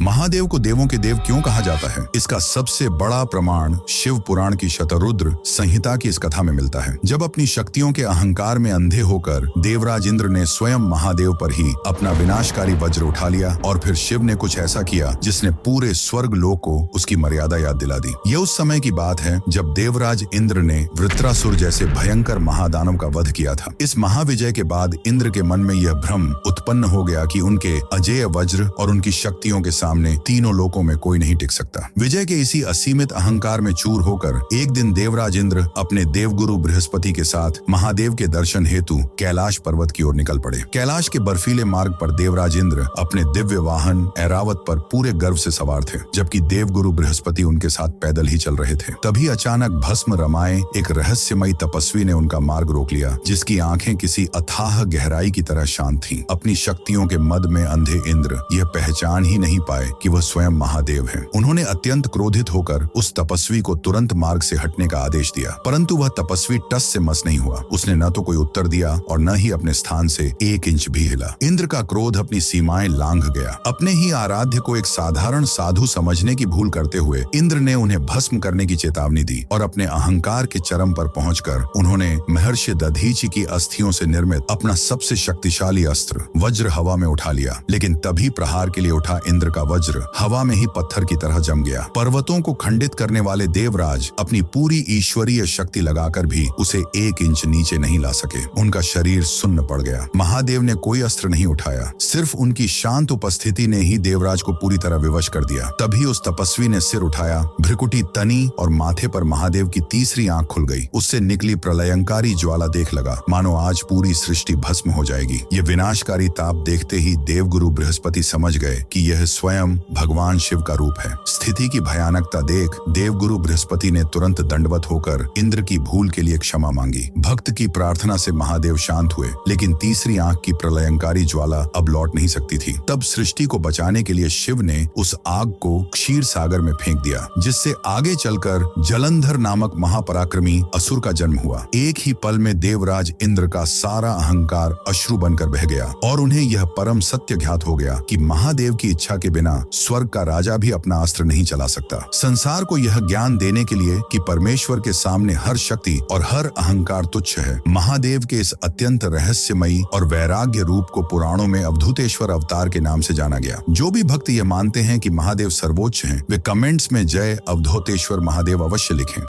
महादेव को देवों के देव क्यों कहा जाता है? इसका सबसे बड़ा प्रमाण शिव पुराण की शतरुद्र संहिता की इस कथा में मिलता है। जब अपनी शक्तियों के अहंकार में अंधे होकर देवराज इंद्र ने स्वयं महादेव पर ही अपना विनाशकारी वज्र उठा लिया और फिर शिव ने कुछ ऐसा किया जिसने पूरे स्वर्ग लोक को उसकी मर्यादा याद दिला दी। यह उस समय की बात है जब देवराज इंद्र ने वृत्रासुर जैसे भयंकर महादानव का वध किया था। इस महाविजय के बाद इंद्र के मन में यह भ्रम उत्पन्न हो गया कि उनके अजेय वज्र और उनकी शक्तियों के सामने तीनों लोकों में कोई नहीं टिक सकता। विजय के इसी असीमित अहंकार में चूर होकर एक दिन देवराज इंद्र अपने देवगुरु बृहस्पति के साथ महादेव के दर्शन हेतु कैलाश पर्वत की ओर निकल पड़े। कैलाश के बर्फीले मार्ग पर देवराज इंद्र अपने दिव्य वाहन ऐरावत पर पूरे गर्व से सवार थे, जबकि देवगुरु बृहस्पति उनके साथ पैदल ही चल रहे थे। तभी अचानक भस्म रमाए एक रहस्यमयी तपस्वी ने उनका मार्ग रोक लिया, जिसकी आंखें किसी अथाह गहराई की तरह शांत थीं। अपनी शक्तियों के मद में अंधे इंद्र यह पहचान ही नहीं पाए कि वह स्वयं महादेव हैं। उन्होंने अत्यंत क्रोधित होकर उस तपस्वी को तुरंत मार्ग से हटने का आदेश दिया, परंतु वह तपस्वी टस से मस नहीं हुआ। उसने न तो कोई उत्तर दिया और न ही अपने स्थान से एक इंच भी हिला। इंद्र का क्रोध अपनी सीमाएं लांघ गया। अपने ही आराध्य को एक साधारण साधु समझने की भूल करते हुए इंद्र ने उन्हें भस्म करने की चेतावनी दी और अपने अहंकार के चरम पर पहुंचकर उन्होंने महर्षि दधीचि की अस्थियों से निर्मित अपना सबसे शक्तिशाली अस्त्र वज्र हवा में उठा लिया। लेकिन तभी प्रहार के लिए उठा इंद्र का वज्र हवा में ही पत्थर की तरह जम गया। पर्वतों को खंडित करने वाले देवराज अपनी पूरी ईश्वरीय शक्ति लगाकर भी उसे एक इंच नीचे नहीं ला सके। उनका शरीर सुन्न पड़ गया। महादेव ने कोई अस्त्र नहीं उठाया, सिर्फ उनकी शांत उपस्थिति ने ही देवराज को पूरी तरह विवश कर दिया। तभी उस तपस्वी ने सिर उठाया, भ्रिकुटी तनी और माथे पर महादेव की तीसरी आंख खुल गई। उससे निकली प्रलयंकारी ज्वाला देख लगा मानो आज पूरी सृष्टि भस्म हो जाएगी। ये विनाशकारी ताप देखते ही देवगुरु बृहस्पति समझ गए कि यह स्वयं भगवान शिव का रूप है। स्थिति की भयानकता देख देवगुरु बृहस्पति ने तुरंत दंडवत होकर इंद्र की भूल के लिए क्षमा मांगी। भक्त की प्रार्थना से महादेव शांत हुए, लेकिन तीसरी आंख की प्रलयंकारी ज्वाला अब लौट नहीं सकती थी। तब सृष्टि को बचाने के लिए शिव ने उस आग को क्षीर सागर में फेंक दिया, जिससे आगे चलकर जलंधर नामक महापराक्रमी असुर का जन्म हुआ। एक ही पल में देवराज इंद्र का सारा अहंकार अश्रु बनकर बह गया और उन्हें यह परम सत्य ज्ञात हो गया कि महादेव की इच्छा के बिना स्वर्ग का राजा भी अपना अस्त्र नहीं चला सकता। संसार को यह ज्ञान देने के लिए कि परमेश्वर के सामने हर शक्ति और हर अहंकार तुच्छ है, महादेव के इस अत्यंत रहस्यमयी और वैराग्य रूप को पुराणों में अवधूतेश्वर अवतार के नाम से जाना गया। जो भी भक्त ये मानते हैं कि महादेव सर्वोच्च हैं, वे कमेंट्स में जय अवधूतेश्वर महादेव अवश्य लिखें।